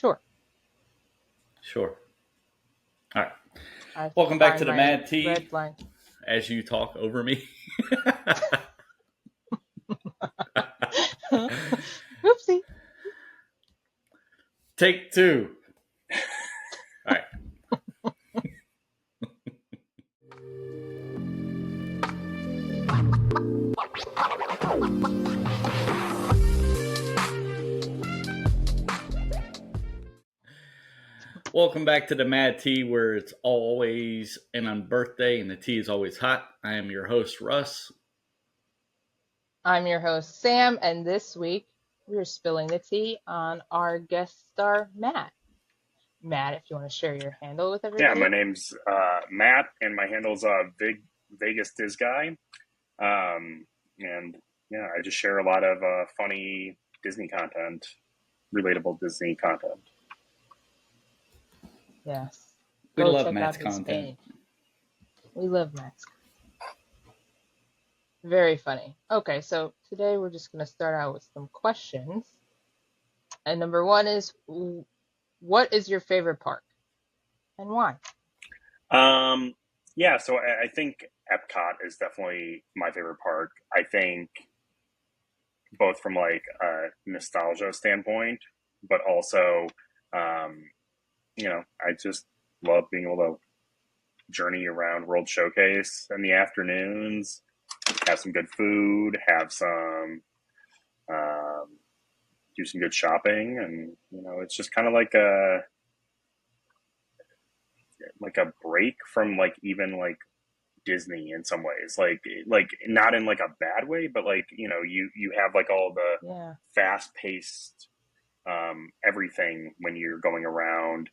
Sure. Sure. All right. I Welcome back find to the my Mad Tea. red line. As you talk over me. Oopsie. Take two. All right. Welcome back to the Mad Tea, where it's always an on birthday and the tea is always hot. I am your host, Russ. I'm your host, Sam, and this week we're spilling the tea on our guest star, Matt. Matt, if you want to share your handle with everybody. Yeah, my name's Matt, and my handle's Big Vegas Diz Guy. And yeah, I just share a lot of funny Disney content, relatable Disney content. Yes. We Go love check Matt's out his content. page. We love Matt's content. Very funny. Okay, so today we're just going to start out with some questions. And number one is, what is your favorite park and why? Yeah, so I think Epcot is definitely my favorite park. I think both from like a nostalgia standpoint, but also, I just love being able to journey around World Showcase in the afternoons, have some good food, have some, do some good shopping, and it's just kind of like a break from like even like Disney in some ways, like not in like a bad way, but like you have like all the fast paced everything when you're going around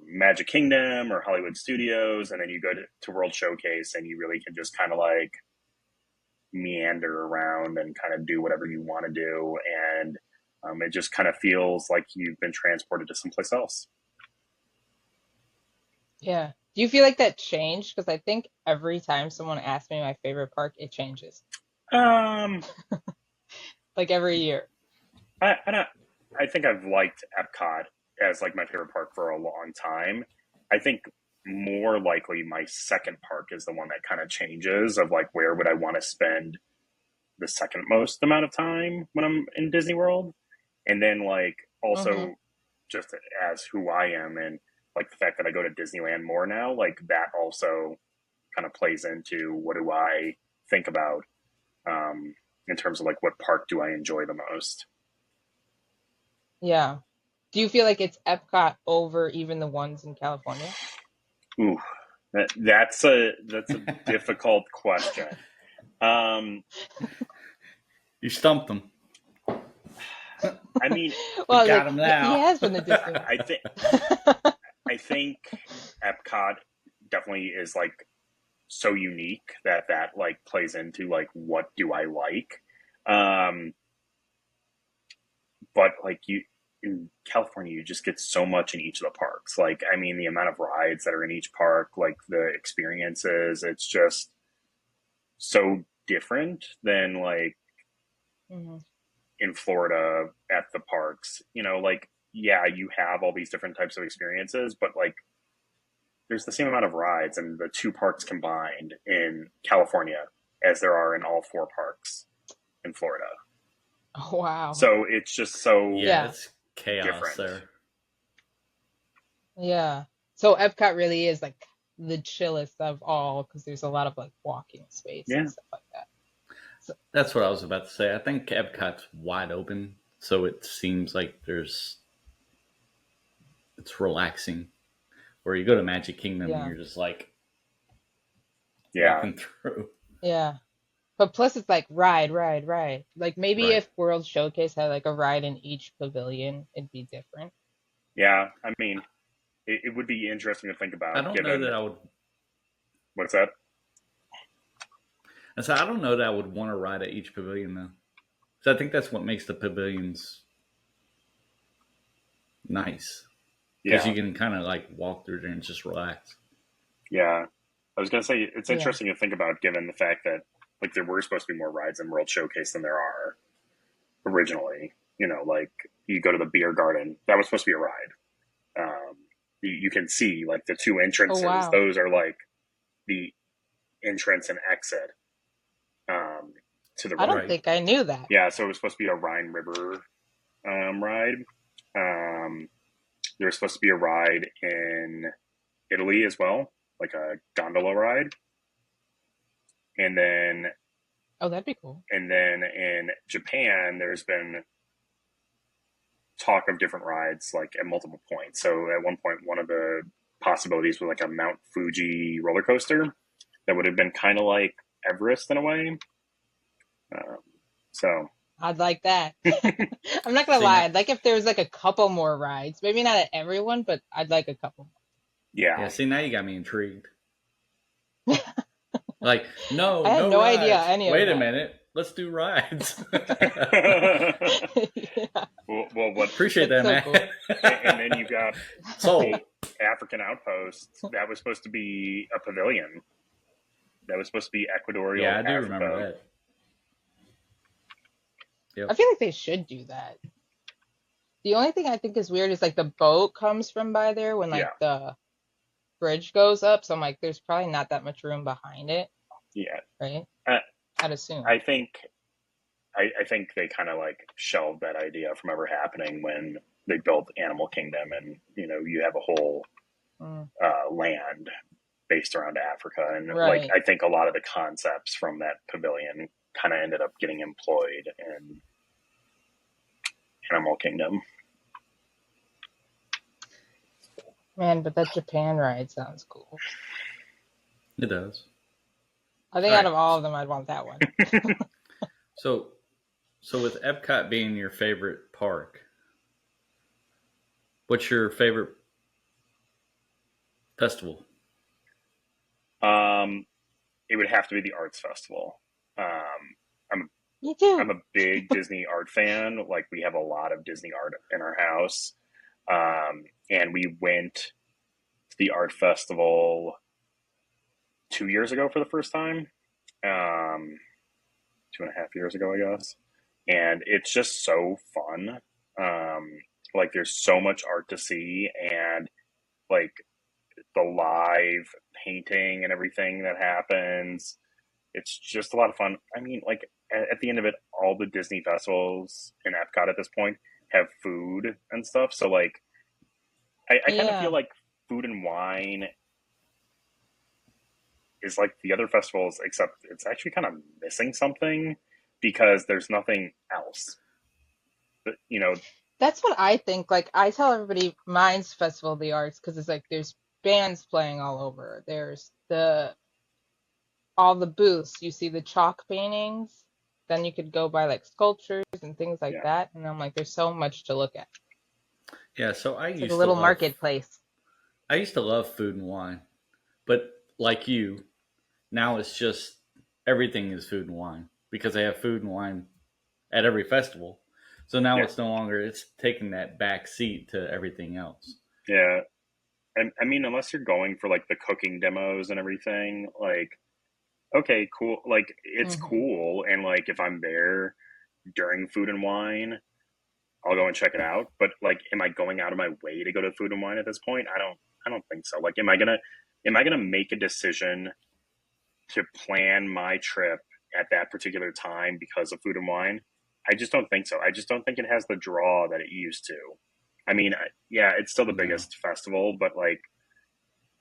Magic Kingdom or Hollywood Studios, and then you go to World Showcase and you really can just kind of like meander around and kind of do whatever you want to do, and it just kind of feels like you've been transported to someplace else. Yeah. Do you feel like that changed? Because I think every time someone asks me my favorite park, it changes. Like every year. I think I've liked Epcot as like my favorite park for a long time. I think more likely my second park is the one that kind of changes of like where would I want to spend the second most amount of time when I'm in Disney World. And then like also just as who I am and like the fact that I go to Disneyland more now, like that also kind of plays into what do I think about in terms of like what park do I enjoy the most. Yeah. Do you feel like it's Epcot over even the ones in California? Ooh, that's a difficult question. You stumped them. I mean, well, got him now. He has been to Disneyland. I think Epcot definitely is like so unique that like plays into like what do I like, but like in California you just get so much in each of the parks. Like I mean the amount of rides that are in each park, like the experiences, it's just so different than like in Florida at the parks. Like yeah, you have all these different types of experiences, but like there's the same amount of rides in the two parks combined in California as there are in all four parks in Florida. Oh, wow. So it's just so it's chaos different. there. Yeah. So Epcot really is like the chillest of all because there's a lot of like walking space and stuff like that. So, that's what I was about to say. I think Epcot's wide open, so it seems like it's relaxing. Where you go to Magic Kingdom and you're just like walking through. Yeah. But plus it's like ride. Like maybe if World Showcase had like a ride in each pavilion, it'd be different. Yeah, I mean, it would be interesting to think about. I don't know that I would. What's that? I don't know that I would want to ride at each pavilion though. So I think that's what makes the pavilions nice. Because you can kind of like walk through there and just relax. Yeah. I was going to say, it's interesting to think about given the fact that like there were supposed to be more rides in World Showcase than there are originally. like you go to the beer garden. That was supposed to be a ride. You can see like the two Oh entrances. wow. Those are like the entrance and exit to the I don't ride. Right. think I knew that. Yeah, so it was supposed to be a Rhine River ride. Um, there was supposed to be a ride in Italy as well, like a gondola ride, and then Oh, that'd be cool. in Japan, there's been talk of different rides like at multiple points. So at one point, one of the possibilities was like a Mount Fuji roller coaster that would have been kind of like Everest in a way. Um, so I'd like that. I'm not gonna See lie. now, I'd like if there was like a couple more rides. Maybe not at everyone, but I'd like a couple yeah, yeah. See now, you got me intrigued. more. Like, no, I had no no idea rides. any of Wait a that. minute. Let's do rides. Yeah, well, what? Appreciate that's that, so man. cool. And then you got Sold. the African outpost that was supposed to be a pavilion. That was supposed to be Yeah, equatorial I do remember Africa. that. I Yep. feel like they should do that. The only thing I think is weird is like the boat comes from by there when like Yeah, the bridge goes up. So I'm like, there's probably not that much room behind it, yeah. right? Uh, I'd assume. I think I think they kind of like shelved that idea from ever happening when they built Animal Kingdom, and you have a whole Mm, land based around Africa, and like right. I think a lot of the concepts from that pavilion kind of ended up getting employed in Animal Kingdom. Man, but that Japan ride sounds cool. It does. I All think out right. of all of them, I'd want that one. So, so with Epcot being your favorite park, what's your favorite festival? Um, it would have to be the Arts Festival. I'm Me too. I'm a big Disney art fan. Like we have a lot of Disney art in our house, and we went to the art festival 2 years ago for the first time. 2.5 years ago, I guess. And it's just so fun. Like there's so much art to see, and like the live painting and everything that happens. It's just a lot of fun. I mean, like at the end of it, all the Disney festivals in Epcot at this point have food and stuff. So like, I kind of feel Yeah. like food and wine is like the other festivals, except it's actually kind of missing something because there's nothing else. But, That's what I think. Like, I tell everybody mine's Festival of the Arts because it's like there's bands playing all over. There's the all the booths. You see the chalk paintings. Then you could go buy like sculptures and things like yeah, that. And I'm like, there's so much to look at. Yeah, so It's like a little marketplace. I used to love food and wine, but like you, now it's just everything is food and wine because they have food and wine at every festival. So now yeah, it's no longer it's taking that back seat to everything else. yeah. And I mean, unless you're going for like the cooking demos and everything, like, okay, cool. Like, it's Hmm. cool. And like, if I'm there during food and wine, I'll go and check it out. But like, am I going out of my way to go to food and wine at this point? I don't think so. Like, am I gonna make a decision to plan my trip at that particular time because of food and wine? I just don't think so. I just don't think it has the draw that it used to. I mean, yeah, it's still the No. biggest festival, but like,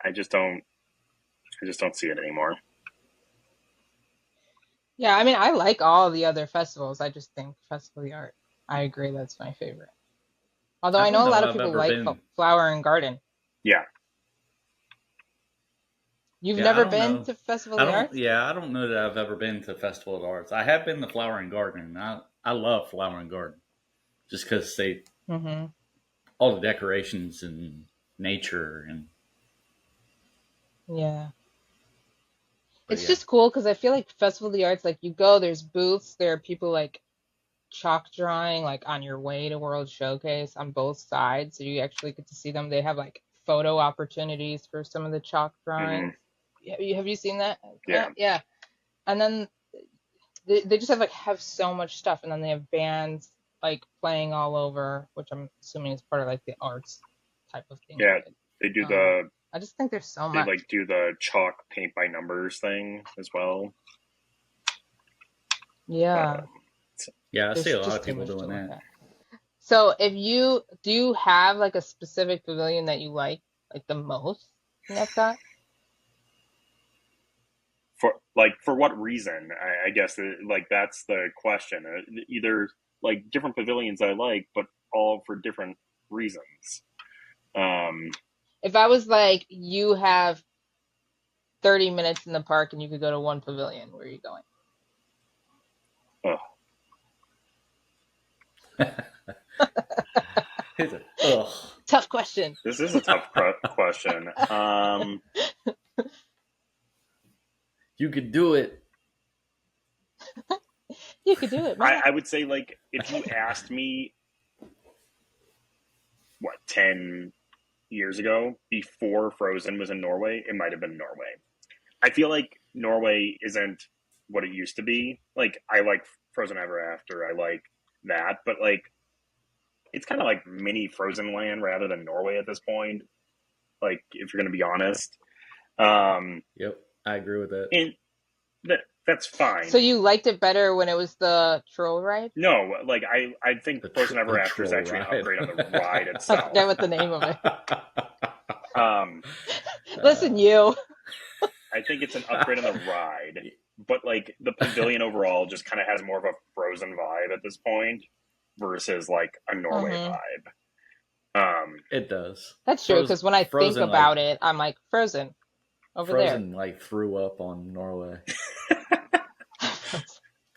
I just don't, I just don't see it anymore. Yeah, I mean, I like all the other festivals. I just think Festival of the Art. I agree, that's my favorite. Although I I don't know a know lot that of I've people ever like been. Flower and Garden. Yeah, You've Yeah, I never don't been know. to Festival of I the don't. Arts? Yeah, I don't know that I've ever been to Festival of the Arts. I have been to Flower and Garden. I love Flower and Garden just because they Hmm. all the decorations and nature and Yeah. but It's yeah. just cool because I feel like Festival of the Arts, like you go, there's booths, there are people like chalk drawing like on your way to World Showcase on both sides, so you actually get to see them. They have like photo opportunities for some of the chalk hmm, drawings. Have you seen that, yeah, Matt? Yeah. And then they just have like have so much stuff, and then they have bands. like playing all over, which I'm assuming is part of like the arts type of thing. Yeah, Of it. they do I just think there's so they much. like do the chalk paint by numbers thing as well. Yeah, Yeah, I see there's a lot just of too people much to doing look that. at. So if you do you have like a specific pavilion that you like the most in Epcot? For what reason? I guess like that's the question. Either like different pavilions I like, but all for different reasons. Um, If I was like, you have 30 minutes in the park and you could go to one pavilion, where are you going? ugh. Ugh. Tough question. This is a tough question. You could do it. You could do it, Matt. I would say like if you asked me what 10 years ago before Frozen was in Norway, it might have been Norway. I feel like Norway isn't what it used to be. Like I like Frozen Ever After. I like that, but like it's kind of like mini Frozen Land rather than Norway at this point. Like if you're going to be honest, Yep, I agree with that. and that's fine. So you liked it better when it was the troll ride? No, like I think Frozen Ever The After is troll actually an ride. upgrade on the ride I itself. forget what the name of it. Um, Listen, you. I think it's an upgrade on the ride, but like the pavilion overall just kind of has more of a Frozen vibe at this point versus like a Norway Mhm. vibe. It does. That's true, because when I think Frozen, about like, it, I'm like, Frozen, over Frozen like threw up on Norway.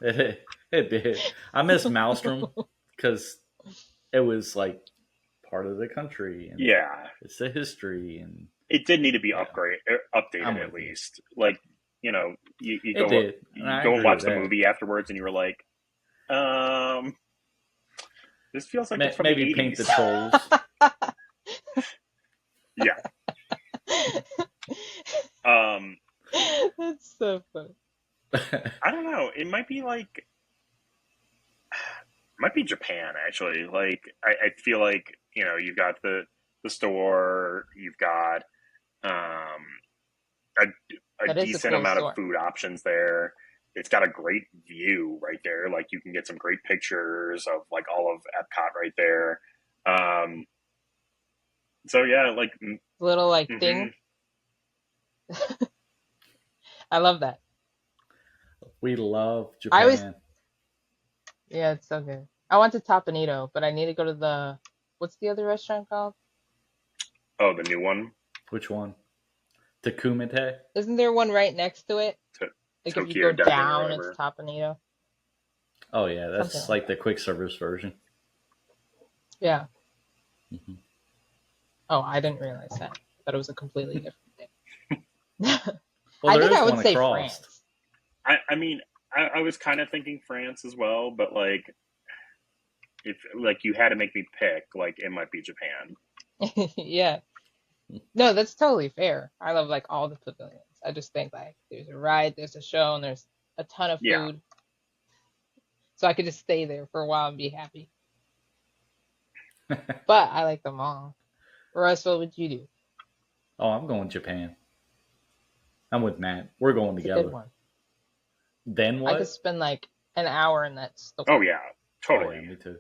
there. It did. I miss Maelstrom because it was like part of the country and Yeah, it's the history and it did need to be yeah, I'm updated at with you. least. Like you know, you It did. And I go and agree watch with the that. movie afterwards, and you were like, this feels like it's from Maybe the paint the 80s. trolls. Yeah. That's so funny. I don't know. It might be like might be Japan actually. Like I feel like you've got the store, you've got a, a That is a decent cool amount of store. food options there. It's got a great view right there. Like you can get some great pictures of like all of Epcot right there. Um, so yeah, like Little like mm-hmm. thing. I love that. We love I always, Japan. yeah, it's so good. I went to Tapanito, but I need to go to what's the other restaurant called? Oh, the new one, Which one? Takumite? Isn't there one right next to it? Like if you Tokyo go Dining or down, it's whatever. Tapanito. Oh yeah, Something that's like like that. the quick service version. Yeah. hmm Oh, I didn't realize that. I thought it was a completely different thing. Well, I there think is I would one say across. France. I mean, I was kind of thinking France as well, but like if like you had to make me pick, like it might be Japan. Yeah. No, that's totally fair. I love like all the pavilions. I just think like there's a ride, there's a show, and there's a ton of Yeah. food. So I could just stay there for a while and be happy. But I like them all. Russ, what would you do? Oh, I'm going Japan. I'm with Matt. We're going It's a good together. one. Then I could what? spend like an hour in that store. Oh yeah, Oh totally. yeah, me too.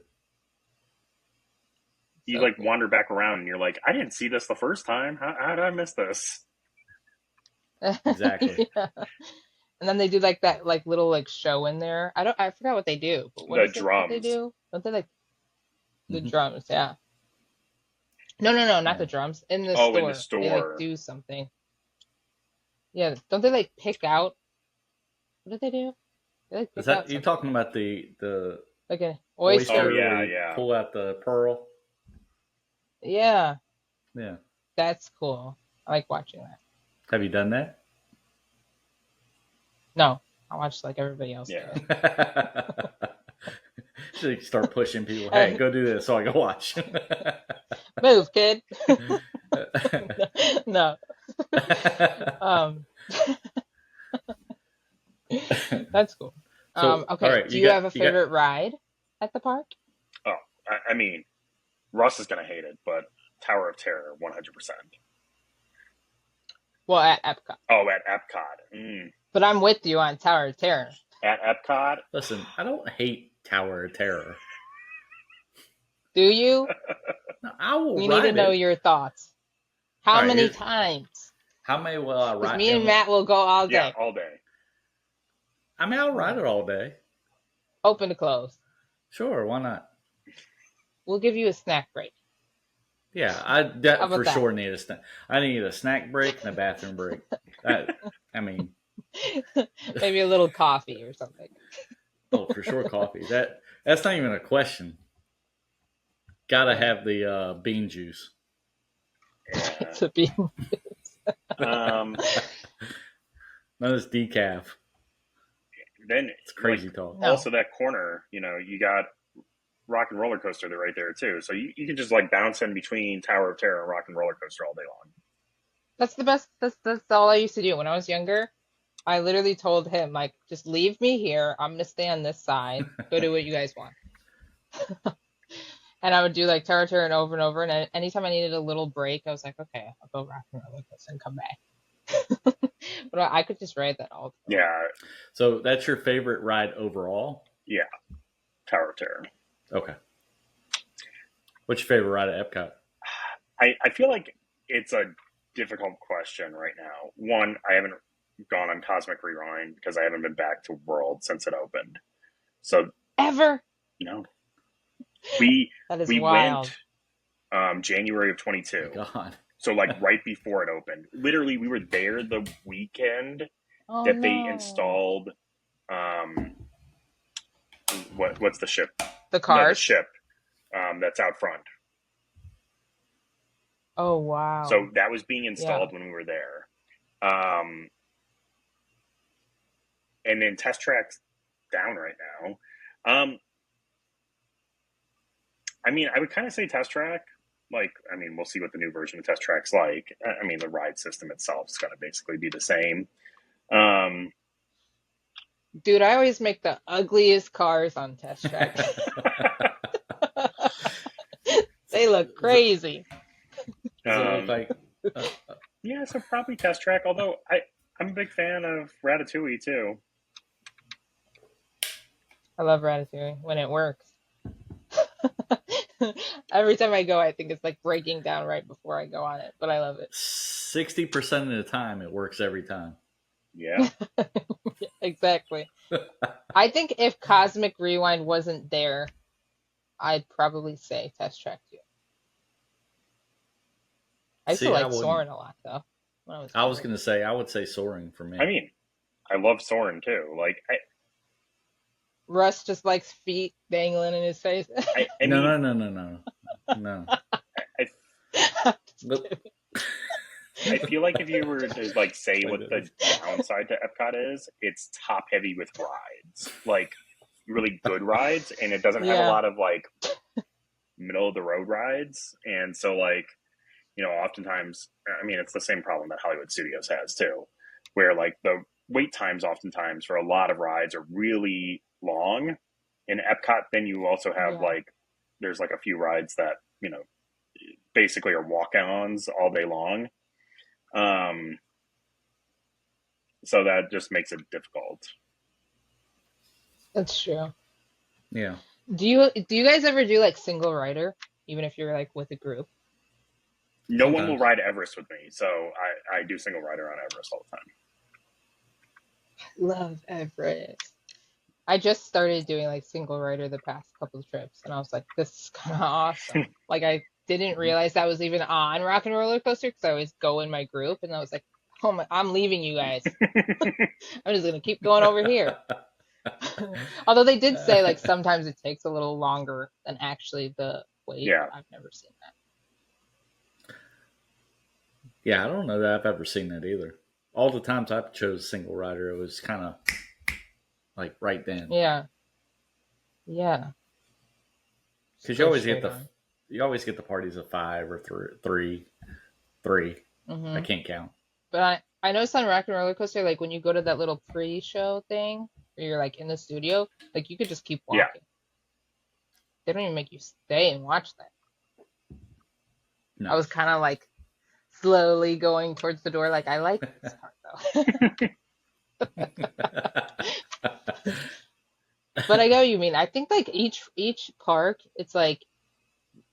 You So like cool. wander back around and you're like, I didn't see this the first time. How did I miss this? Exactly. Yeah. And then they do like that like little like show in there. I forgot what they do, but what The is it that they drums. do? Don't they like the hmm drums? Yeah. No, not Yeah. the drums. In the Oh, in the store. They like store. do something. Yeah. Don't they like pick out what do they do? They like Is pick out that you something. talking about the Like an Oh oyster oyster. yeah, where you yeah. pull out the pearl? Yeah. Yeah. That's cool. I like watching that. Have you done that? No. I watch like everybody else do Yeah. it. So you start pushing people. Hey, go do this so I can watch. Move, kid. No. Um That's cool. So, all Okay. right, Do you have a you got favorite ride at the park? I mean, Russ is going to hate it, but Tower of Terror, 100%. Well, at Epcot. Oh, at Epcot. But I'm with you on Tower of Terror. At Epcot? Listen, I don't hate Tower of Terror. Do you? No, I will We ride need to know it. your thoughts. How All right, many here's- times? How many will I Because ride? me and Matt will go all Yeah, day. all day. I mean, I'll ride it all day. Open to close. Sure, why not? We'll give you a snack break. Yeah, I How about for that? sure need a snack. I need a snack break and a bathroom break. I mean, Maybe a little coffee or something. oh, for sure, coffee. That's not even a question. Gotta have the bean juice. Yeah. It's a bean. Um, No, it's decaf. then It's crazy talk. No. Also, that corner, you got Rock and Roller Coaster there right there too. So you can just like bounce in between Tower of Terror and Rock and Roller Coaster all day long. That's the best. That's all I used to do when I was younger. I literally told him, like, just leave me here. I'm gonna stay on this side. Go do what you guys want. And I would do like Tower of Terror and over. And anytime I needed a little break, I was like, okay, I'll go Rock and Roller Coaster and come back. But I could just ride that all the time. Yeah, So that's your favorite ride overall? yeah, Tower of Terror. Okay. What's your favorite ride at Epcot? I feel like it's a difficult question right now. One, I haven't gone on Cosmic Rewind because I haven't been back to World since it opened. So Ever? no, we That is we wild. went January of 22. God. So like right before it opened. Literally, we were there the weekend Oh, that they no. installed. What's the ship? The No, the cars? ship that's out front. Oh, wow. So that was being installed when we were there. And then Test Track's down right now. I mean, I would kind of say Test Track. Like, I mean, we'll see what the new version of Test Track's like. I mean, the ride system itself is going to basically be the same. Dude, I always make the ugliest cars on Test Track. They look crazy. Does it look like Yeah, so probably Test Track. Although I'm a big fan of Ratatouille too. I love Ratatouille when it works. Every time I go, I think it's like breaking down right before I go on it, but I love it. 60% of the time it works every time? Yeah. Exactly. I think if Cosmic Rewind wasn't there, I'd probably say Test Track too. I used See, to I like wouldn't. Soarin' a lot though. When I was younger. going to say, I would say Soaring for me. I mean, I love Soren too. Like, Russ just likes feet dangling in his face. I mean, No. Just Nope. kidding. I feel like if you were to like say what the downside to Epcot is, it's top heavy with rides, like really good rides, and it doesn't have a Yeah. lot of like middle of the road rides. And so like, oftentimes, I mean, it's the same problem that Hollywood Studios has too, where like the wait times oftentimes for a lot of rides are really long. In Epcot, then you also have Yeah. like, there's like a few rides that, basically are walk-ons all day long. So that just makes it difficult. That's true. Yeah. Do you guys ever do like single rider, even if you're like with a group? No one will Sometimes. ride Everest with me, so I do single rider on Everest all the time. Love Everest. I just started doing like single rider the past couple of trips, and I was like, this is kind of awesome. Like I didn't realize that was even on Rock and Roller Coaster because I always go in my group, and I was like, oh my, I'm leaving you guys. I'm just gonna keep going over here. Although they did say like sometimes it takes a little longer than actually the wait. Yeah. I've never seen that. Yeah, I don't know that I've ever seen that either. All the times I chose single rider, it was kind of like right then. Yeah. Yeah. Because you always get Straight the parties of 5 or 3. on. I can't count. But I noticed on Rock and Roller Coaster, like when you go to that little pre-show thing where you're like in the studio, like you could just keep walking. Yeah. they don't even make you stay and watch that. I No. was kind of like slowly going towards the door, like I like this part though. But I get what you mean. I think like each park, it's like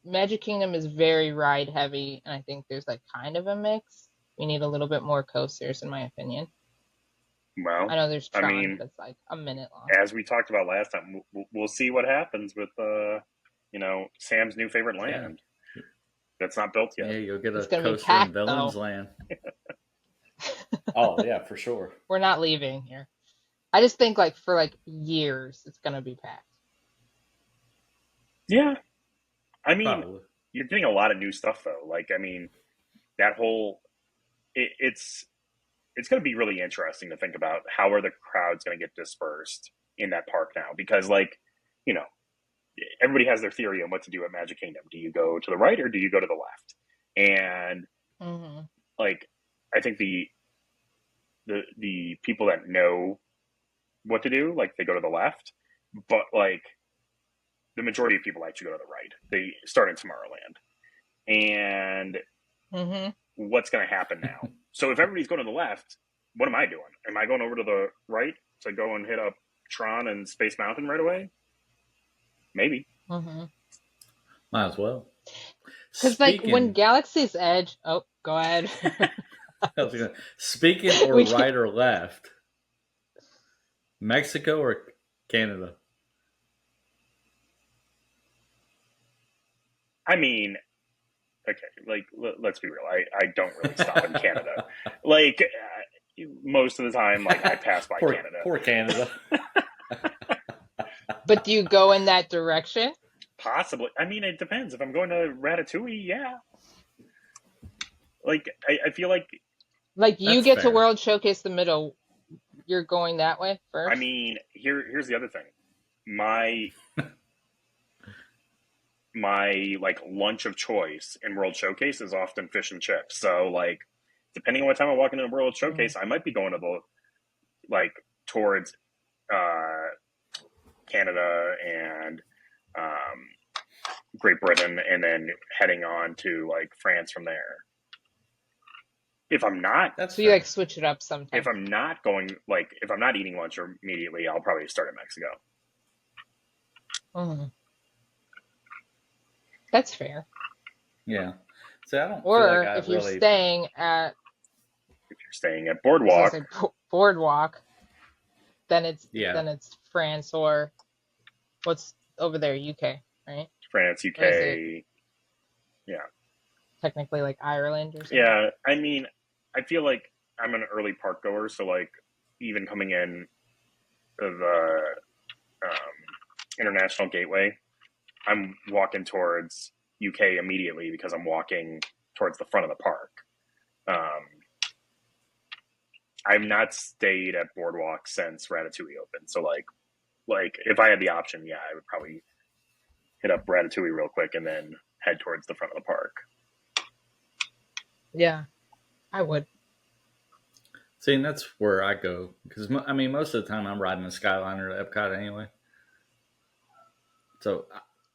Magic Kingdom is very ride heavy, and I think there's like kind of a mix. We need a little bit more coasters, in my opinion. I Well, know there's I Tron, mean, that's like a minute long. as we talked about last time, we'll see what happens with Sam's new favorite Yeah. land that's not built Yeah, yet. you'll get a It's gonna be coaster in packed Villain's though. Land. Oh, yeah, for sure. We're not leaving here. I just think like for like years, it's gonna be packed. Yeah, I mean, Probably. you're getting a lot of new stuff though. Like, I mean, that whole it's going to be really interesting to think about how are the crowds going to get dispersed in that park now because you know everybody has their theory on what to do at Magic Kingdom. Do you go to the right or do you go to the left? And Hmm. like, I think the people that know what to do, like they go to the left, but like the majority of people actually go to the right. They start in Tomorrowland, and Hmm. what's going to happen now? So if everybody's going to the left, what am I doing? Am I going over to the right to go and hit up Tron and Space Mountain right away? Maybe. Hmm. Might as well. Because like when Speaking, Galaxy's Edge, oh, go ahead. speaking or We can, right or left, Mexico or Canada? I mean, okay, like let's be real. I don't really stop in Canada. Like most of the time, like I pass by Poor, Canada. poor Canada. but do you go in that direction? Possibly. I mean, it depends. If I'm going to Ratatouille, yeah. Like I feel like Like you That's get to fair. World Showcase the middle, you're going that way I first? mean here's the other thing. My like lunch of choice in World Showcase is often fish and chips. So like depending on what time I walk into World Mm. Showcase, I might be going to the like towards uh, Canada and um, Great Britain, and then heading on to like France from there. If I'm not That's So you like fair. switch it up if sometimes. I'm not going like if I'm not eating lunch immediately, I'll probably start in Mexico. Hmm. That's fair. Yeah. See, I don't feel like Or I if you're really. staying at, If you're staying at I was gonna Boardwalk, say Boardwalk, then it's Yeah. then it's France or what's over there, UK, right? France, Or is it UK, yeah, technically like Ireland or something? yeah. I mean, I feel like I'm an early park goer, so like even coming in the international gateway, I'm walking towards UK immediately because I'm walking towards the front of the park. Um, I've not stayed at Boardwalk since Ratatouille opened, so like if I had the option, yeah, I would probably hit up Ratatouille real quick and then head towards the front of the park. Yeah, I would. See, and that's where I go because I mean, most of the time I'm riding the Skyliner to Epcot anyway. So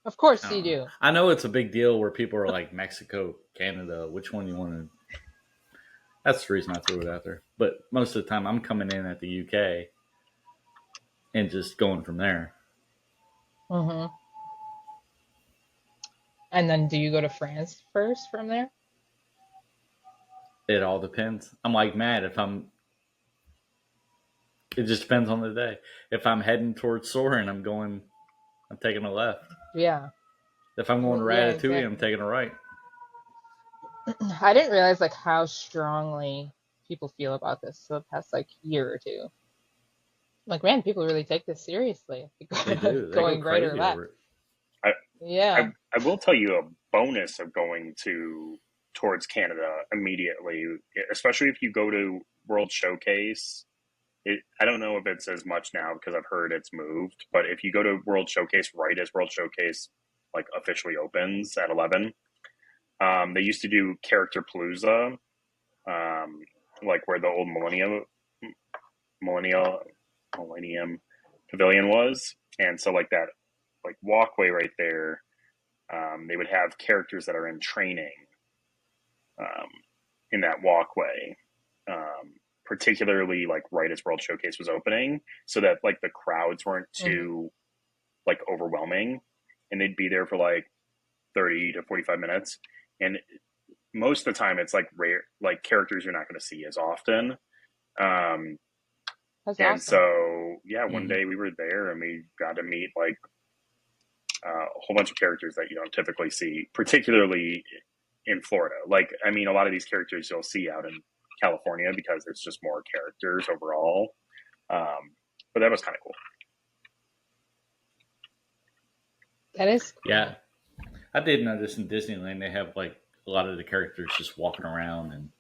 Of I course you don't know. do. I know it's a big deal where people are like Mexico, Canada, which one you want to. That's the reason I threw it out there. But most of the time I'm coming in at the UK and just going from there. Hmm. And then do you go to France first from there? It all depends. I'm like mad if I'm. It just depends on the day. If I'm heading towards Soarin', I'm taking a left. Yeah. If I'm going to Yeah, Ratatouille, I'm exactly. taking a right. I didn't realize like how strongly people feel about this the past like year or two. Like, man, people really take this seriously. They do. They go Going right or crazy left. over it. I, Yeah. I will tell you a bonus of going to towards Canada immediately, especially if you go to World Showcase. I don't know if it's as much now because I've heard it's moved, but if you go to World Showcase right as World Showcase like officially opens at 11, they used to do Character Palooza, um, like where the old millennial Millennium Pavilion was, and so like that like walkway right there. They would have characters that are in training um, in that walkway, particularly like right as World Showcase was opening, so that like the crowds weren't Hmm. too like overwhelming, and they'd be there for like 30 to 45 minutes. And most of the time, it's like rare, like characters you're not going to see as often. Um, That's and awesome. so, yeah, one Hmm. day we were there and we got to meet like a whole bunch of characters that you don't typically see, particularly in Florida. Like, I mean, a lot of these characters you'll see out in California because there's just more characters overall. But that was kind of cool. That is Yeah, cool. I did notice in Disneyland they have like a lot of the characters just walking around and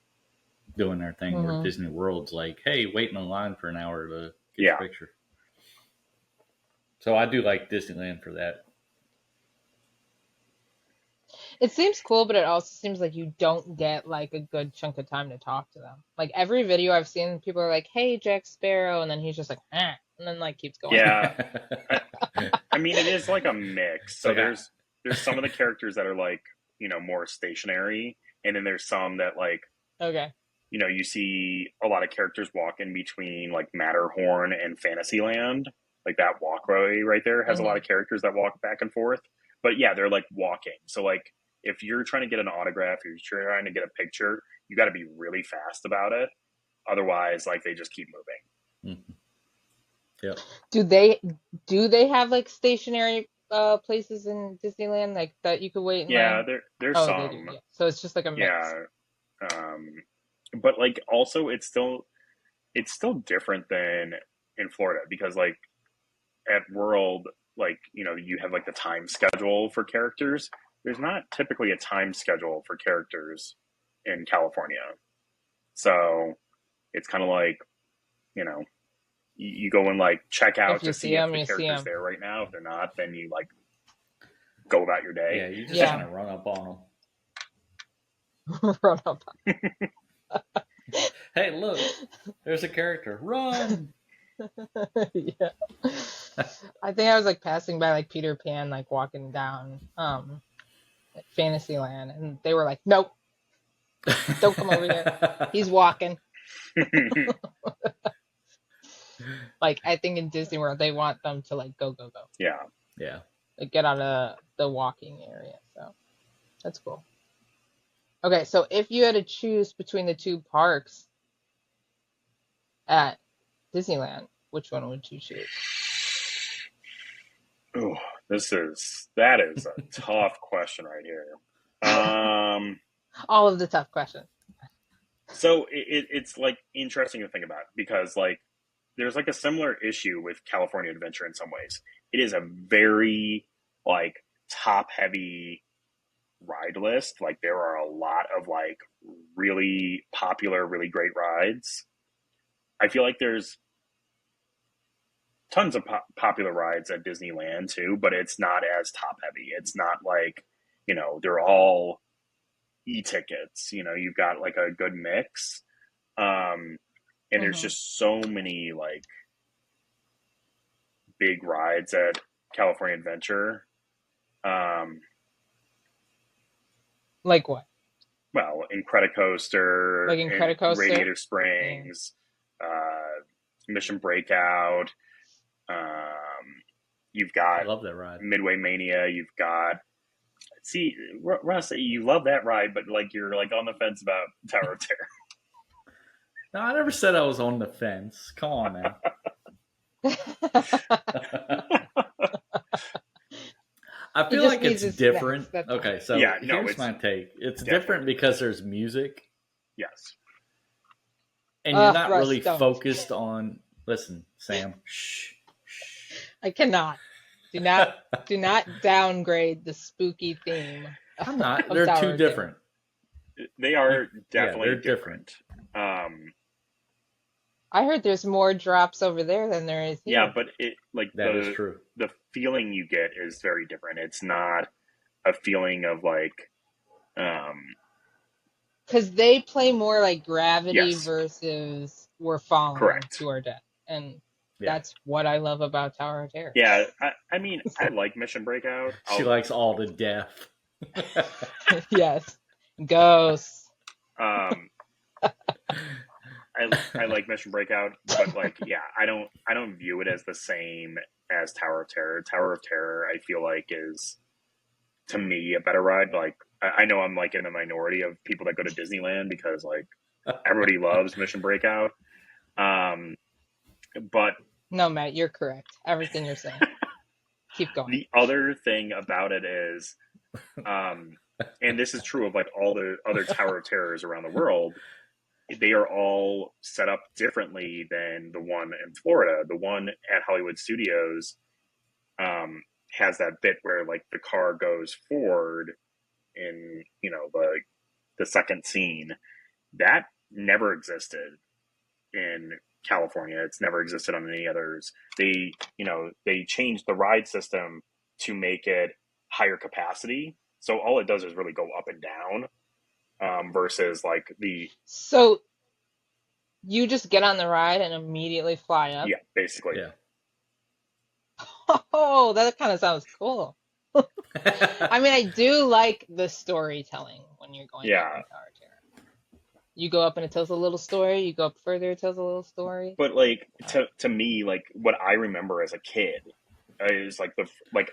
doing their thing. Where Hmm. Disney World's like, hey, waiting in line for an hour to get Yeah. your picture. So I do like Disneyland for that. It seems cool, but it also seems like you don't get like a good chunk of time to talk to them. Like every video I've seen, people are like, "Hey, Jack Sparrow," and then he's just like, and then like keeps going. Yeah. I, I mean, it is like a mix. So Like I, there's some of the characters that are like, more stationary, and then there's some that like, Okay. you see a lot of characters walk in between like Matterhorn and Fantasyland. Like that walkway right there has a lot Hmm. of characters that walk back and forth. But yeah, they're like walking. So like if you're trying to get an autograph, or you're trying to get a picture, you got to be really fast about it. Otherwise, like they just keep moving. Mhm. Yep. Do they do they have like stationary places in Disneyland like that you could wait in Yeah, line? there's Oh, they do. some. Yeah. So it's just like a mix. Yeah, um, but like also it's still different than in Florida because like at World, like you have like the time schedule for characters. There's not typically a time schedule for characters in California, so it's kind of like you know you go and like check If out to you see see if them, the you see character's them. there right now. If they're not, then you like go about your day. Yeah, you just kind Yeah. of run up on them. Run up. Hey, look, there's a character. Run! Yeah. I think I was like passing by like Peter Pan, like walking down at Fantasyland, and they were like, "Nope, don't come over here. He's walking." Like I think in Disney World they want them to like go go go, Yeah. Yeah. like get out of the walking area. So that's cool. Okay, so if you had to choose between the two parks at Disneyland, which one would you choose? Ooh, that is a tough question right here. All of the tough questions. So it's like interesting to think about because like there's like a similar issue with California Adventure in some ways. It is a very like top heavy ride list. Like there are a lot of like really popular, really great rides. I feel like there's tons of popular rides at Disneyland too, but it's not as top heavy. It's not like, they're all e-tickets. You've got like a good mix. And there's Hmm. just so many like big rides at California Adventure. Um, Like what? well, Incredicoaster, Like and Incredicoaster? Radiator Yeah. Springs, Mission Breakout. Um, you've I got love that ride. Midway Mania. You've got see Russ. You love that ride, but like you're like on the fence about Tower of Terror. No, I never said I was on the fence. Come on now. I He feel just like needs it's his snacks. different. That's all. Okay, so Yeah, no, here's it's my take. It's different definitely because there's music yes. and you're not Russ, really don't. focused on. Listen, Sam. Shh. I cannot. Do not downgrade the spooky theme I'm not. of They're Tower too of Terror. different. They are Yeah, definitely they're different. Um, I heard there's more drops over there than there is yeah, here. but it like That is true. the feeling you get is very different. It's not a feeling of like um, Because they play more like Gravity yes, versus We're Falling correct. to Our Death. And Yeah. That's what I love about Tower of Terror. Yeah, I mean, I like Mission Breakout. She likes all the death. Yes. Ghosts. Um, I like Mission Breakout, but like, yeah, I don't view it as the same as Tower of Terror. Tower of Terror, I feel like is to me a better ride. Like, I know I'm like in a minority of people that go to Disneyland because like everybody loves Mission Breakout. Um, but No, Matt, you're correct. Everything you're saying. Keep going. the other thing about it is, and this is true of like all the other Tower of Terrors around the world, they are all set up differently than the one in Florida. The one at Hollywood Studios has that bit where like the car goes forward in, you know, the second scene. That never existed in California. It's never existed on any others. They, you know, they changed the ride system to make it higher capacity. So all it does is really go up and down, versus like the, So you just get on the ride and immediately fly up? yeah, basically. Yeah. Oh, that kind of sounds cool. I mean, I do like the storytelling when you're going up Yeah. in Tower of Terror. You go up and it tells a little story. You go up further, it tells a little story. But like to me, like what I remember as a kid is like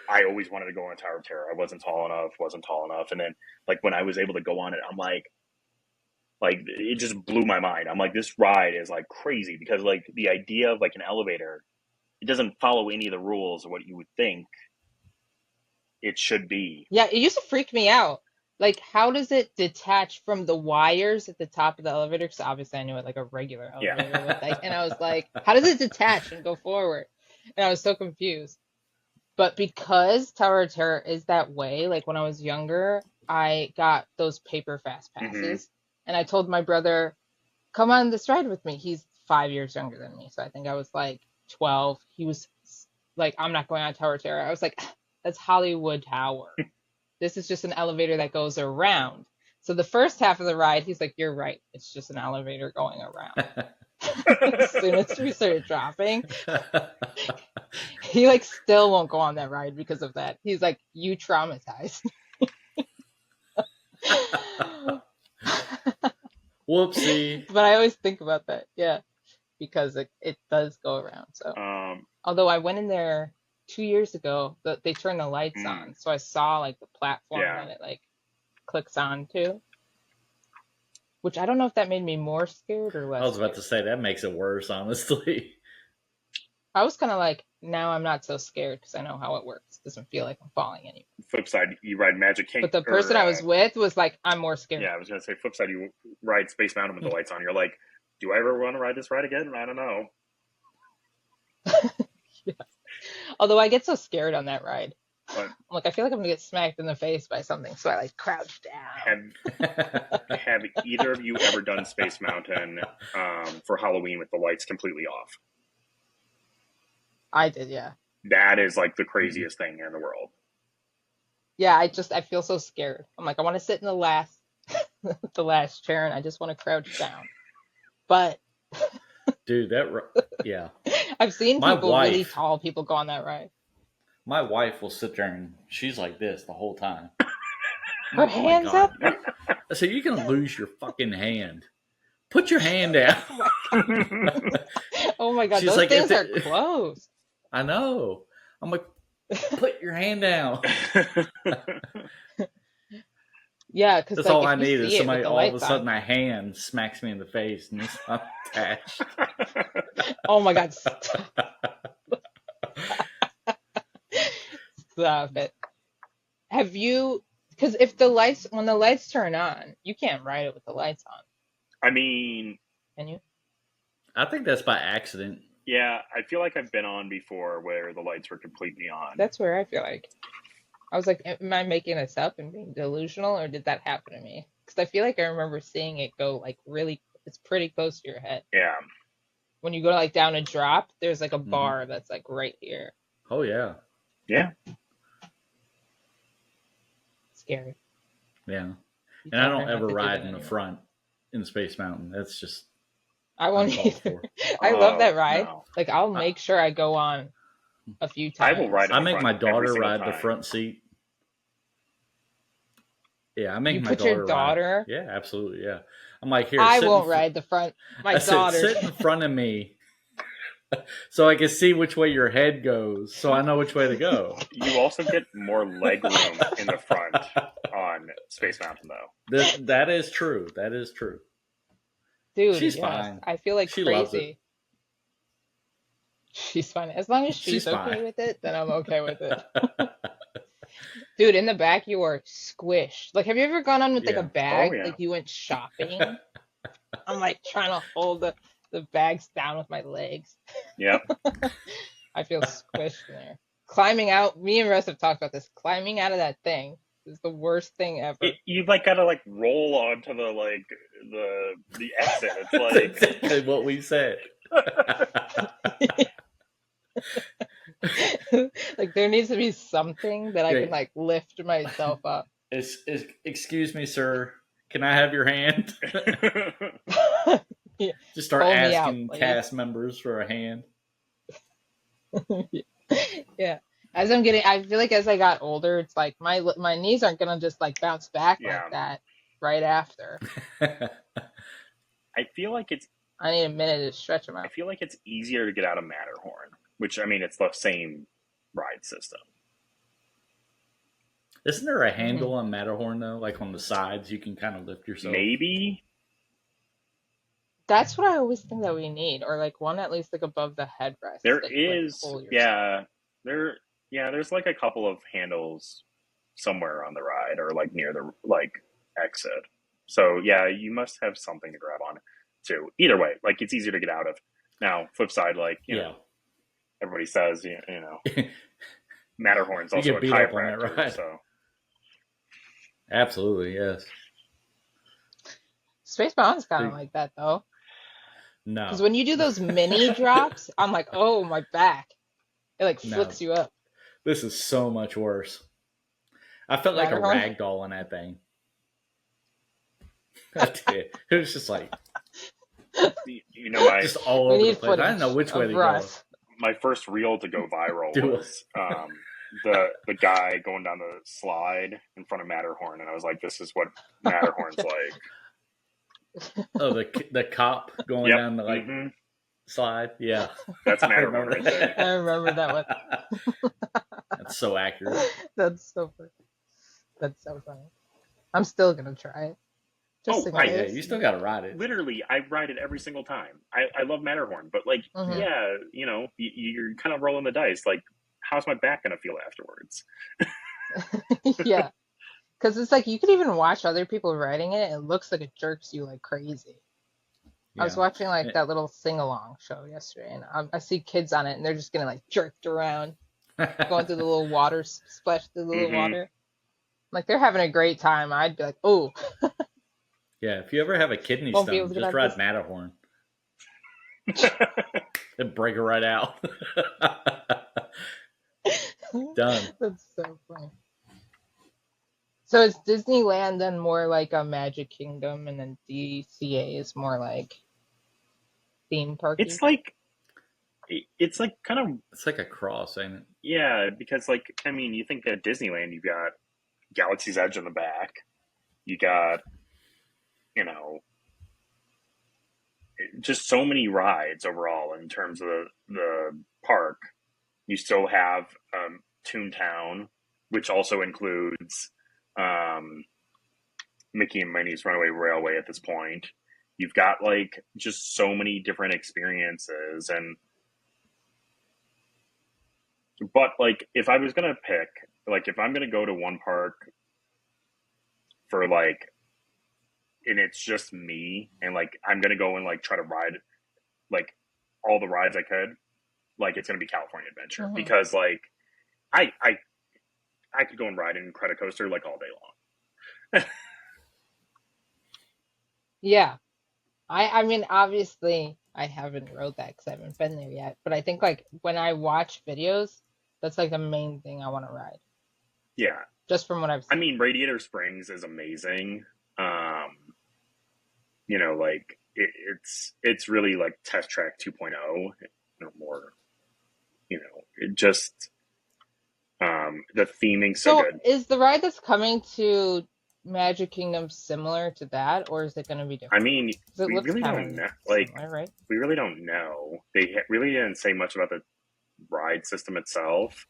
I always wanted to go on Tower of Terror. I wasn't tall enough, and then like when I was able to go on it, I'm like it just blew my mind. I'm like, this ride is like crazy because like the idea of like an elevator, it doesn't follow any of the rules of what you would think it should be. Yeah, it used to freak me out. Like, how does it detach from the wires at the top of the elevator? Because obviously I knew it like a regular elevator Yeah. would. Like, and I was like, how does it detach and go forward? And I was so confused. But because Tower of Terror is that way, like when I was younger, I got those paper fast Mm-hmm. passes. And I told my brother, come on this ride with me. He's 5 years younger than me. So I think I was like 12. He was like, I'm not going on Tower of Terror. I was like, that's Hollywood Tower. This is just an elevator that goes around. So the first half of the ride, he's like, you're right. It's just an elevator going around. As soon as we started dropping, he like still won't go on that ride because of that. He's like, you traumatized. Whoopsie. But I always think about that. Yeah. Because it does go around. So although I went in there 2 years ago, they turned the lights on. So I saw like the platform Yeah. that it like clicks on to. Which I don't know if that made me more scared or less. I was about to scared. say that makes it worse, honestly. I was kind of like, now I'm not so scared because I know how it works. It doesn't feel like I'm falling anymore. Flip side, you ride Magic Kingdom. But the person I was with was like, I'm more scared. Yeah, I was gonna say flip side, you ride Space Mountain with the lights on. You're like, do I ever want to ride this ride again? I don't know. Yeah. Although I get so scared on that ride. But I'm like, I feel like I'm gonna get smacked in the face by something, so I like crouch down. have either of you ever done Space Mountain for Halloween with the lights completely off? I did, yeah. That is like the craziest thing in the world. Yeah, I feel so scared. I'm like, I want to sit in the last chair, and I just want to crouch down. But Dude, yeah. I've seen My people, really wife- tall people, go on that ride. My wife will sit there and she's like this the whole time. Her Oh my hands God. up. I said, you're going to lose your fucking hand. Put your hand down. Oh my God, She's those like, things if are close. I know. I'm like, put your hand down. Yeah, because That's like, all if I you need is see it somebody with the all of a lights sudden on. a hand smacks me in the face and it's not attached. Oh my God, stop. Stop it. Have you, because when the lights turn on, you can't ride it with the lights on, I mean, can you? I think that's by accident. yeah, I feel like I've been on before where the lights were completely on. That's where I feel like. I was like, am I making this up and being delusional, or did that happen to me? Because I feel like I remember seeing it go like really, it's pretty close to your head. Yeah. When you go like down a drop, there's like a Mhm. bar that's like right here. Oh, yeah. Yeah. Scary. Yeah. You And I tell her don't not ever to do ride that in the anymore. front in Space Mountain. That's just, I won't uncalled either. for. I love Oh that ride. no, Like I'll I, make sure I go on a few I will ride times. in I the make front my every daughter single ride the time. front seat. Yeah, I make You my put your daughter ride. daughter. Yeah, absolutely. Yeah, I'm like, here, I sit in. won't ride the front. My I said, daughter. sit in front of me, so I can see which way your head goes, so I know which way to go. You also get more leg room in the front on Space Mountain, though. That is true. That is true. Dude, She's yes. fine. I feel like She loves it. crazy. She's fine. As long as She's she's fine. okay with it, then I'm okay with it. Dude, in the back you are squished. Like, have you ever gone on with like a Yeah. Oh bag? yeah, Like you went shopping? I'm like trying to hold the bags down with my legs. yep. I feel squished in there. Climbing out, me and Russ have talked about this. Climbing out of that thing is the worst thing ever. You like gotta like roll onto the exit. It's That's like exactly what we said. Like there needs to be something that I can Great. like lift myself up. Excuse me, sir. Can I have your hand? Yeah, Just start pull me out, asking please. cast members for a hand. Yeah. I feel like as I got older, it's like my knees aren't gonna just like bounce back like yeah. that right after. I feel like it's I need a minute to stretch them I out. feel like it's easier to get out of Matterhorn, which I mean it's the same ride system. Isn't there a handle Mhm. on Matterhorn though? Like on the sides, you can kind of lift yourself. Maybe That's what I always think that we need, or like one at least like above the headrest there that you like is pull yourself. there's like a couple of handles somewhere on the ride or like near the like exit. So yeah, you must have something to grab on too. Either way, like it's easier to get out of. Now, flip side, like you Yeah. know, everybody says you know Matterhorn's You also get a beat up on that chiropractor, ride. so Absolutely, yes. Space Mountain's kind of See, like that though, because no, when you do those mini drops, I'm like, oh my back, it like no. flicks you up. This is so much worse. I felt like a Matterhorn. rag doll in that thing. I did. It was just like you know just all We over the need place. I didn't know footage which way of to Russ. my first reel to go viral Do it. was the guy going down the slide in front of Matterhorn, and I was like, this is what Matterhorn's like. Oh, the cop going Yep. down the like hmm slide. Yeah, That's I Matterhorn remember right there. I remember that one. That's so accurate. That's so funny. That's so funny. I'm still gonna try it. Just Oh, in I Yeah, case. you still got to ride it. literally I ride it every single time. I love Matterhorn, but like Mhm. yeah, you know, you're kind of rolling the dice. Like, how's my back gonna feel afterwards? Yeah. Because it's like you could even watch other people riding it. It looks like it jerks you like crazy. I was Yeah. watching like that little sing-along show yesterday, and I see kids on it, and they're just getting like jerked around, going through the little water, splash through the little hmm water. Like they're having a great time. I'd be like, oh, Yeah, if you ever have a kidney won't be able stone, to get just out ride this. Matterhorn. And break it right out. Done. That's so funny. So is Disneyland then more like a Magic Kingdom, and then DCA is more like theme parky? it's like kind of It's like a cross, ain't it? yeah, because like I mean, you think at Disneyland you've got Galaxy's Edge in the back, you got you know just so many rides overall in terms of the park. You still have Toontown, which also includes Mickey and Minnie's Runaway Railway at this point. You've got like just so many different experiences, and but like if I was gonna pick, like if I'm gonna go to one park for like, and it's just me, and like I'm gonna go and like try to ride like all the rides I could, like it's gonna be California Adventure Hmm. because like I could go and ride in Incredicoaster like all day long. Yeah. I mean, obviously, I haven't rode that because I haven't been there yet. But I think like when I watch videos, that's like the main thing I want to ride, Yeah, just from what I've I seen. mean Radiator Springs is amazing. like it's really like Test Track 2.0 or more. It just the theming's so So good. is the ride that's coming to Magic Kingdom similar to that, or is it going to be I different? mean, Because it we looks really kind don't of know. Like, similar, right? we really don't know. They really didn't say much about the ride system itself.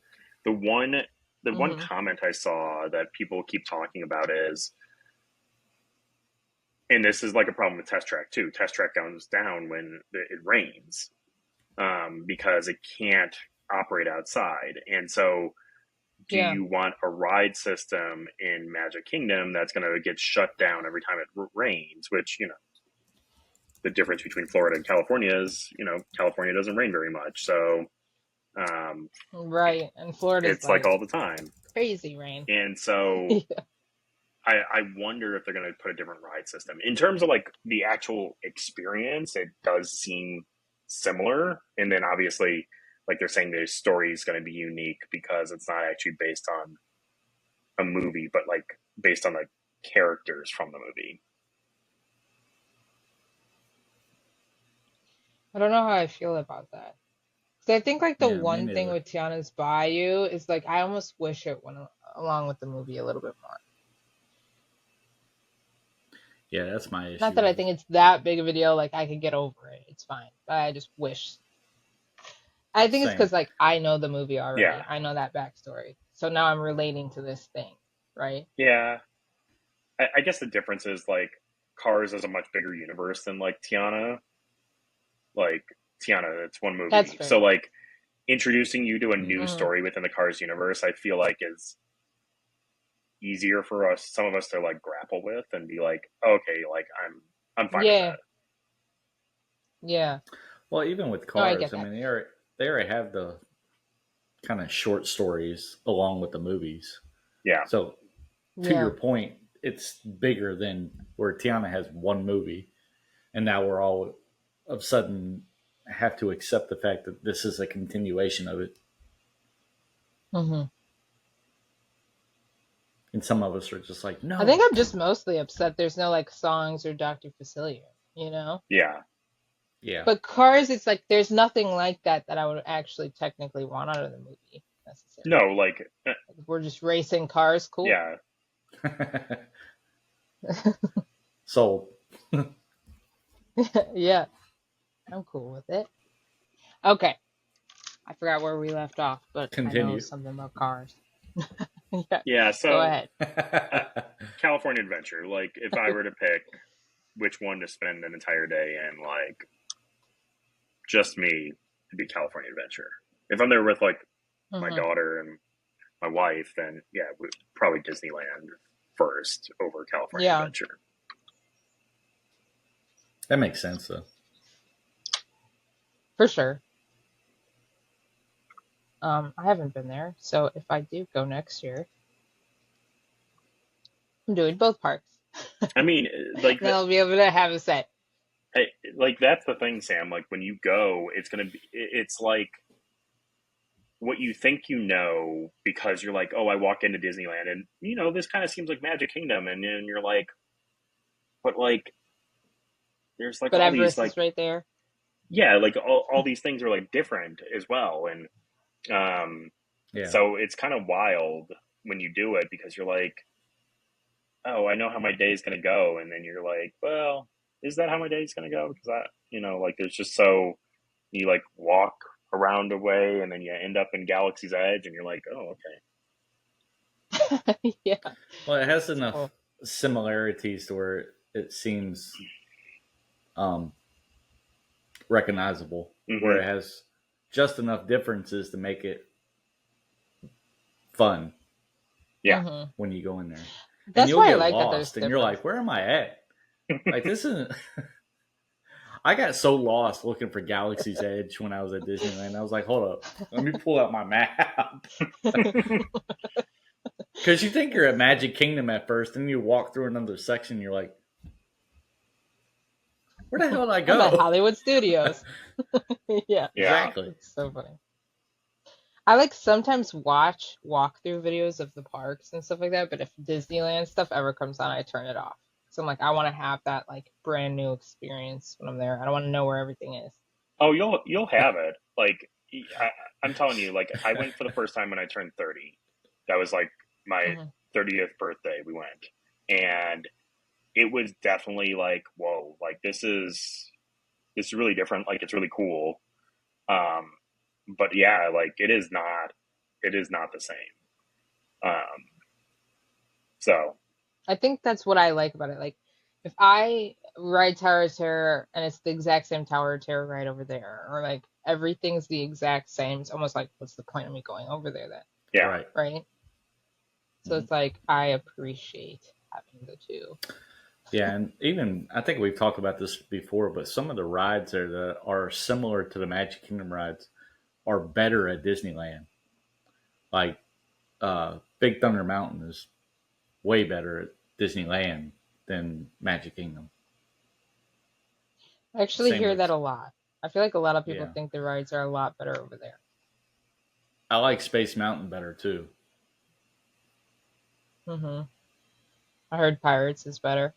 The one, the one Mm-hmm. comment I saw that people keep talking about is, and this is like a problem with Test Track too. Test Track goes down when it rains because it can't operate outside, and so do Yeah. you want a ride system in Magic Kingdom that's going to get shut down every time it rains? Which the difference between Florida and California is, California doesn't rain very much, so um, Right. And Florida's it's like like all the time. crazy rain. And so Yeah. I wonder if they're going to put a different ride system in terms of like the actual experience. It does seem similar, and then obviously, like they're saying, the story is going to be unique because it's not actually based on a movie, but like based on the characters from the movie. I don't know how I feel about that. So I think like the Yeah, me one thing neither. with Tiana's Bayou is like I almost wish it went along with the movie a little bit more. Yeah, that's my Not issue that I with it. think it's that big of a deal, like I could get over it. It's fine. But I just wish. I think it's Same. because like I know the movie Yeah, already. I know that backstory. So now I'm relating to this thing, right? yeah. I guess the difference is like Cars is a much bigger universe than like Tiana. Like Tiana, it's one That's movie. So fair. like introducing you to a new Mm. Mm, story within the Cars universe, I feel like is easier for us, some of us, to like grapple with and be like, okay, like I'm fine with yeah, that. yeah. Well, even with No, I Cars, get I that. mean, they already have the kind of short stories along with the movies. Yeah, So, to your Yeah. point, it's bigger than where Tiana has one movie, and now we're all of a sudden have to accept the fact that this is a continuation of it. Hmm. And some of us are just like, I think no. I'm just mostly upset there's no like songs or Dr. Facilier, you know? yeah, Yeah. But Cars, it's like there's nothing like that that I would actually technically want out of the movie necessarily. no, like Like, if we're just racing cars, cool. yeah, Sold. Yeah, I'm cool with it. Okay, I forgot where we left off, but I know it Continue. was something about cars. Yeah, yeah. go So ahead. uh, California Adventure, like if I were to pick which one to spend an entire day in, like just me, it'd be California Adventure. If I'm there with like my Hmm. daughter and my wife, then yeah, probably Disneyland first over California Yeah, Adventure. That makes sense, though. for sure. I haven't been there, so if I do go next year, I'm doing both parks. I mean, like Then I'll be able to have a set. I, like that's the thing, Sam. Like when you go, it's gonna be. It's like what you think because you're like, oh, I walk into Disneyland and this kind of seems like Magic Kingdom, and then you're like, but like there's like But all these Everest like is right there. yeah, like all these things are like different as well, and Yeah. so it's kind of wild when you do it because you're like, oh, I know how my day is gonna go, and then you're like, well, is that how my day is gonna go? Because like there's just so you like walk around a way and then you end up in Galaxy's Edge and you're like, oh, okay. Yeah, Well, it has it's enough cool. similarities to where it seems um, recognizable, where Mm-hmm. it has just enough differences to make it fun Yeah. Hmm. when you go in there. And That's you'll why I get like that there's lost and you're difference. like, where am I at? Like, this isn't. I got so lost looking for Galaxy's Edge when I was at Disneyland. I was like, hold up, let me pull out my map. Because you think you're at Magic Kingdom at first, and you walk through another section, and you're like, where the hell did I I'm at go? Hollywood Studios. Yeah, Yeah. Exactly. it's so funny. I like sometimes watch walkthrough videos of the parks and stuff like that, but if Disneyland stuff ever comes on, I turn it off. So I'm like, I want to have that like brand new experience when I'm there. I don't want to know where everything is. Oh, you'll have it. Like I'm telling you, like I went for the first time when I turned 30. That was like my Hmm 30th birthday. We went, and it was definitely like, whoa, like this is really different. Like it's really cool. Um, but yeah, like it is not the same. Um, so I think that's what I like about it. Like, if I ride Tower of Terror and it's the exact same Tower of Terror right over there, or like everything's the exact same, it's almost like, what's the point of me going over there then? yeah, Right. Right? So Mhm. it's like, I appreciate having the two. Yeah, and even I think we've talked about this before, but some of the rides there that are similar to the Magic Kingdom rides are better at Disneyland. Like Big Thunder Mountain is way better at Disneyland than Magic Kingdom. I actually Same hear with that a lot. I feel like a lot of people yeah. think the rides are a lot better over there. I like Space Mountain better too. Hmm I heard Pirates is better.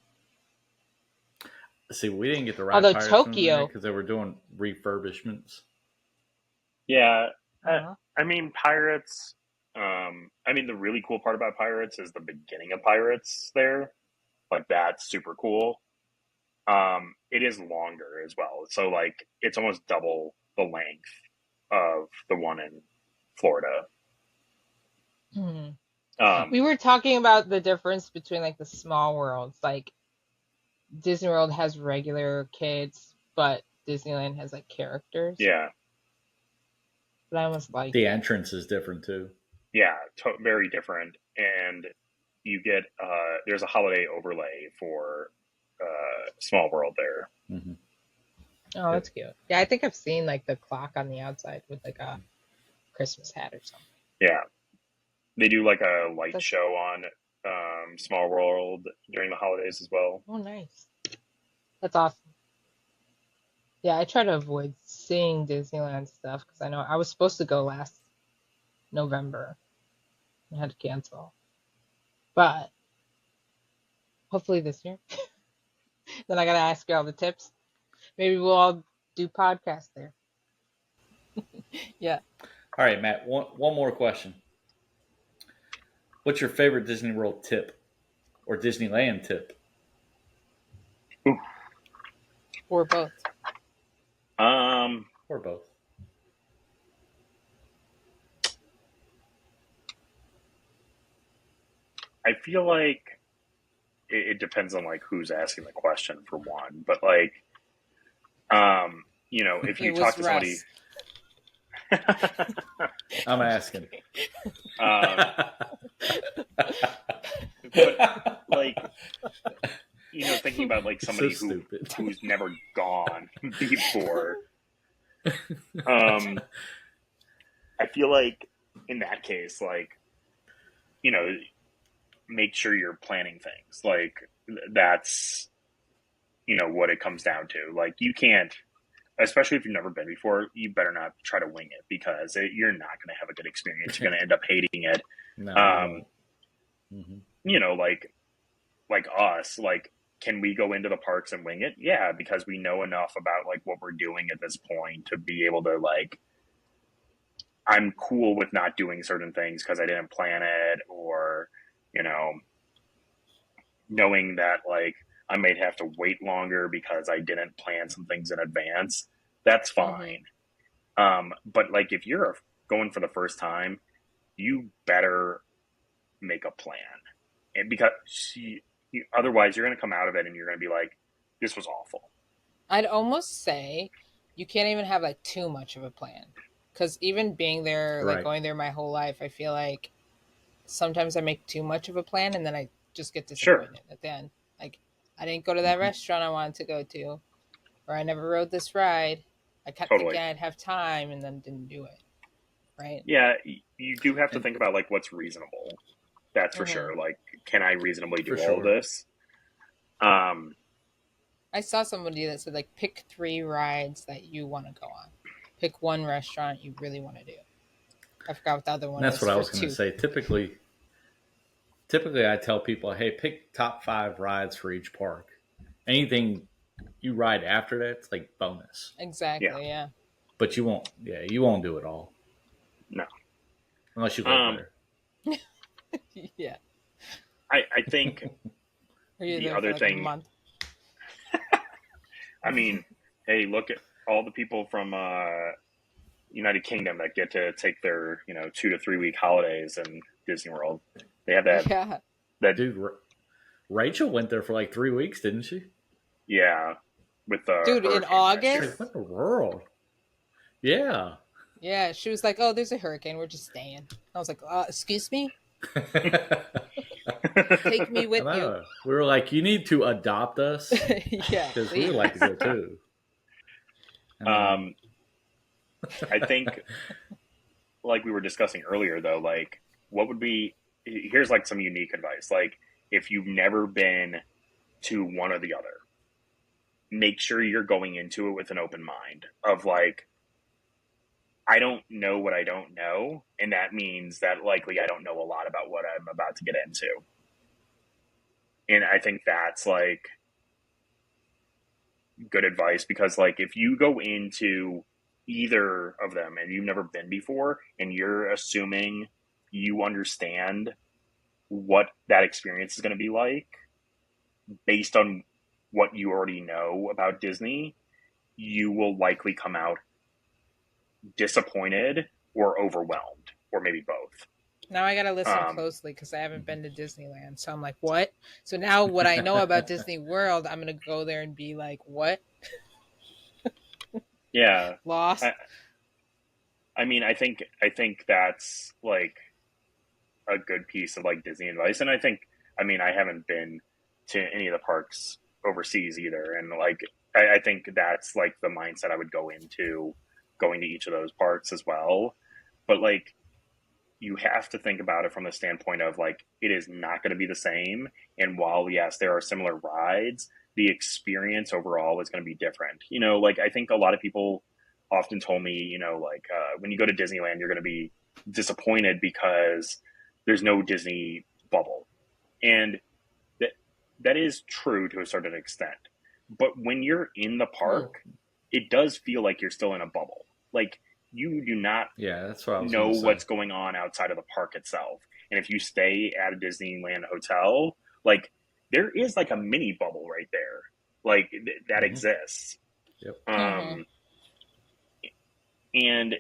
See, we didn't get to ride Although Pirates when we were there Tokyo, because they were doing refurbishments. yeah. Uh, uh I mean, Pirates. I mean, the really cool part about Pirates is the beginning of Pirates. There, like that's super cool. It is longer as well, so like it's almost double the length of the one in Florida. hmm Um, we were talking about the difference between like the small worlds. Like Disney World has regular kids, but Disneyland has like characters. yeah, But I almost like The it. entrance is different too. yeah, very different, and you get there's a holiday overlay for Small World there. Hmm. Oh, Yep. that's cute. Yeah, I think I've seen like the clock on the outside with like a Christmas hat or something. Yeah, they do like a light That's show on Small World during the holidays as well. oh nice. That's awesome. Yeah, I try to avoid seeing Disneyland stuff because I know I was supposed to go last November and had to cancel. But hopefully this year. Then I gotta ask you all the tips. Maybe we'll all do podcasts there. Yeah. All right, Matt. One more question. What's your favorite Disney World tip or Disneyland tip? Ooh. Or both. Um, Or both? I feel like it depends on like who's asking the question for one, but like if It you talk was to somebody, Russ. I'm asking. um, but like thinking about like So somebody stupid. who's never gone before, um, I feel like in that case, like you know, make sure you're planning things. Like that's what it comes down to. Like you can't, especially if you've never been before, you better not try to wing it because you're not going to have a good experience. You're going to end up hating it. No, you Um, won't. Hmm. like us, like can we go into the parks and wing it? Yeah, because we know enough about like what we're doing at this point to be able to like I'm cool with not doing certain things because I didn't plan it or you know knowing that like I might have to wait longer because I didn't plan some things in advance. That's Hmm fine. But like if you're going for the first time, you better make a plan, and because otherwise you're going to come out of it and you're going to be like, this was awful. I'd almost say you can't even have like too much of a plan. Because even being there, like Right. going there my whole life, I feel like sometimes I make too much of a plan and then I just get Sure, disappointed at the end. Like, I didn't go to that Hmm. restaurant I wanted to go to, or I never rode this ride. I kept totally. thinking I'd have time and then didn't do it. Right? Yeah, you do have to And think about like what's reasonable. That's for hmm sure. Like, can I reasonably for do all of sure. this? Um, I saw somebody that said, like, pick 3 rides that you want to go on. Pick one restaurant you really want to do. I forgot what the other And one that's was what I for was going to two. say. Typically, typically I tell people, hey, pick top 5 rides for each park. Anything you ride after that, it's like bonus. Yeah. Exactly. Yeah. But you won't. Yeah, you won't do it all No. unless you live there. Yeah. I think Are you the there for other like a thing, month? I mean, hey, look at all the people from United Kingdom that get to take their 2 to 3 week holidays in Disney World. They have Yeah. that Dude, Rachel went there for like 3 weeks, didn't she? yeah, with the Dude, in hurricane last She's year. like, what August? in the world? Yeah. Yeah, she was like, "Oh, there's a hurricane. We're just staying." I was like, "Excuse me? I Take me with you." know. We were like, you need to adopt us Yeah, because we please. would like to go too. I mean, um, I think, like we were discussing earlier, though, like what would be here's like some unique advice. Like if you've never been to one or the other, make sure you're going into it with an open mind of like, I don't know what I don't know, and that means that likely I don't know a lot about what I'm about to get into. And I think that's like good advice because like if you go into either of them and you've never been before and you're assuming you understand what that experience is going to be like based on what you already know about Disney, you will likely come out disappointed or overwhelmed or maybe both. Now I gotta listen Um, closely because I haven't been to Disneyland. So I'm like, what? So now what I know about Disney World, I'm gonna go there and be like, what? yeah, Lost? I, I mean, I think that's like a good piece of like Disney advice, and I mean, I haven't been to any of the parks overseas either, and like I think that's like the mindset I would go into going to each of those parks as well. But like you have to think about it from the standpoint of like it is not going to be the same, and while yes, there are similar rides, the experience overall is going to be different. Like I think a lot of people often told me, like when you go to Disneyland, you're going to be disappointed because there's no Disney bubble. And that that is true to a certain extent. But when you're in the Oh, park, it does feel like you're still in a bubble. Like you do not yeah, that's what I was know going to say. what's going on outside of the park itself. And if you stay at a Disneyland hotel, like there is like a mini bubble right there. Like that Hmm. exists. Yep. mm-hmm. Um and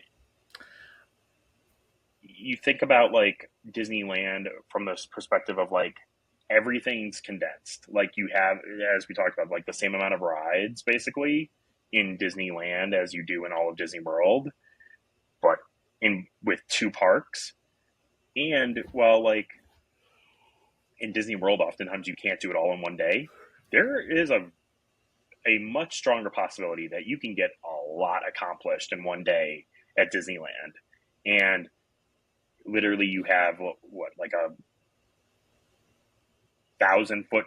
you think about like Disneyland from this perspective of like everything's condensed. Like you have, as we talked about, like the same amount of rides basically in Disneyland as you do in all of Disney World, but in with two parks. And while like in Disney World, oftentimes you can't do it all in one day, there is a much stronger possibility that you can get a lot accomplished in one day at Disneyland. And literally you have what like a 1,000 foot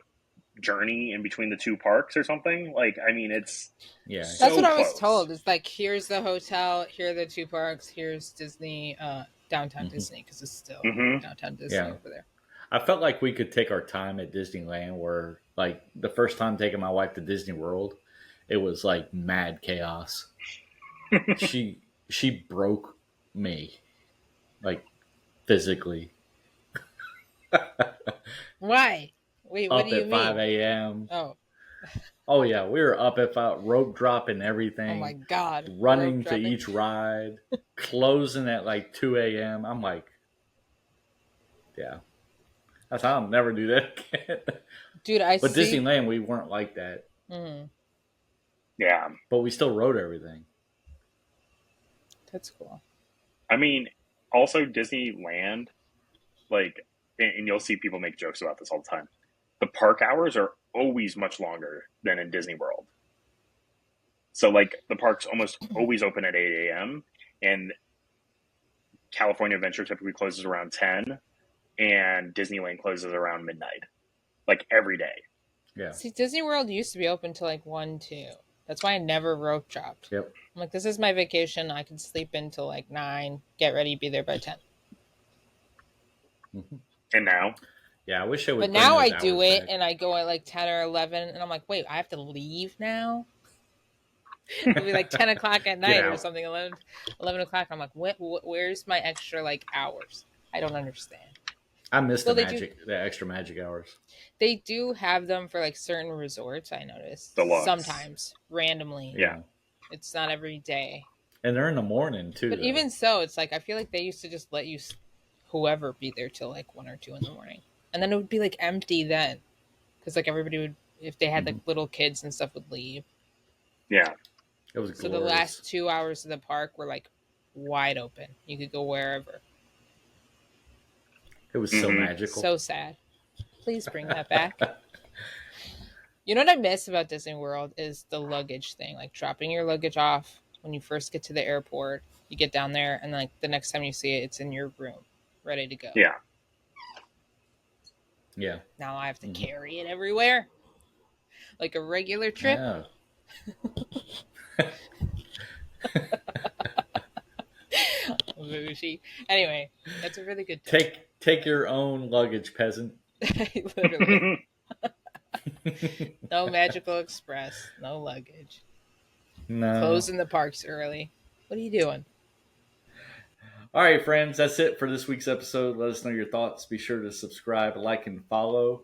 journey in between the two parks or something. Like I mean it's Yeah. That's so what I was close. told. It's like, here's the hotel, here are the two parks, here's Disney, downtown Hmm. Disney, because it's still Mm-hmm. downtown Disney Yeah. over there. I felt like we could take our time at Disneyland where, like, the first time taking my wife to Disney World, it was like mad chaos. She broke me, like, physically. Why? Wait, what do Up you at 5 mean? a.m. Oh, Oh, yeah, we were up at 5, rope dropping oh my everything, God, rope running to dropping. each ride, closing at like 2 a.m. I'm like, yeah, that's how I'll never do that again. Dude, I But see. Disneyland, we weren't like that. Mm, Yeah. But we still rode everything. that's cool. I mean, also Disneyland, like, and you'll see people make jokes about this all the time. The park hours are always much longer than in Disney World. So, like, the park's almost always open at 8 a.m., and California Adventure typically closes around 10, and Disneyland closes around midnight, like every day. Yeah. See, Disney World used to be open till like 1, 2. That's why I never rope dropped. Yep. I'm like, this is my vacation. I can sleep until like 9, get ready, be there by 10. Hmm. And now, Yeah, I wish I would. But now I do it, and I go at like 10 or 11, and I'm like, wait, I have to leave now? It'll be like 10 o'clock at night or something, 11 o'clock. I'm like, where's my extra like hours? I don't understand. I missed the extra magic hours. They do have them for like certain resorts, I noticed. Deluxe. Sometimes, randomly. Yeah. It's not every day. And they're in the morning, too. But even so, it's like, I feel like they used to just let you, whoever, be there till like 1 or 2 in the morning. And then it would be like empty then. Because like everybody would, if they had like little kids and stuff, would leave. Yeah. It was so glorious. The last 2 hours of the park were like wide open. You could go wherever. It was so magical. So sad. Please bring that back. You know what I miss about Disney World is the luggage thing. Like dropping your luggage off when you first get to the airport. You get down there and like the next time you see it, it's in your room, ready to go. Yeah. Yeah. Now I have to carry it everywhere. Like a regular trip. Yeah. Anyway, that's a really good tip. Take your own luggage, peasant. Literally. No Magical Express, no luggage. No. Closing the parks early. What are you doing? All right, friends, that's it for this week's episode. Let us know your thoughts. Be sure to subscribe, like, and follow.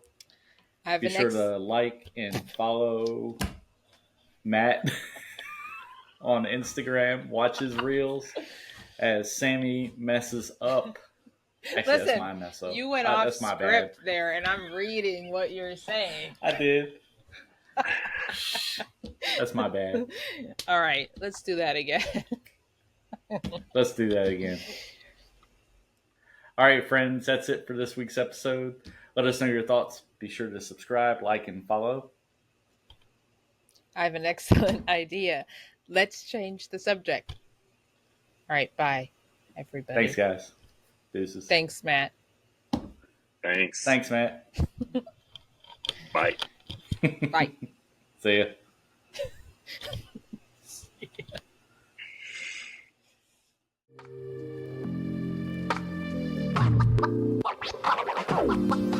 Be sure to like and follow Matt on Instagram. Watch his reels as Sammy messes up. Actually, listen, that's my mess up. You went off script there, and I'm reading what you're saying. I did. That's my bad. All right, let's do that again. Let's do that again. All right, friends, that's it for this week's episode. Let us know your thoughts. Be sure to subscribe, like, and follow. I have an excellent idea. Let's change the subject. All right, bye, everybody. Thanks, guys. Deuces. Thanks, Matt. Thanks. Thanks, Matt. Bye. Bye. See ya. See ya.